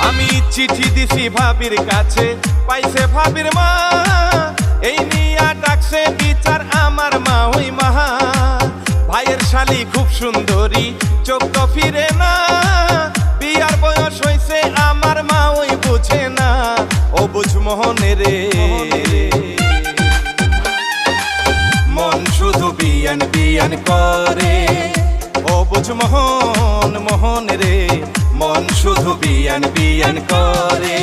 আমি চিঠি দিছি ভাবির কাছে, পাইছে ভাবির মা, এই নিয়া ডাকছে বিচার আমার মা ওই মাহা। ভাইয়ের শালি খুব সুন্দরী, চোখ তো ফিরে না, বিয়ার বয়স হইছে আমার মা ওই বুঝে না, ও বুঝ মোহনে রে। মন শুধু বিয়ান বিয়ান করে, ও বুঝ মোহন মোহন রে, মন শুধু বিয়ান বিয়ান করে।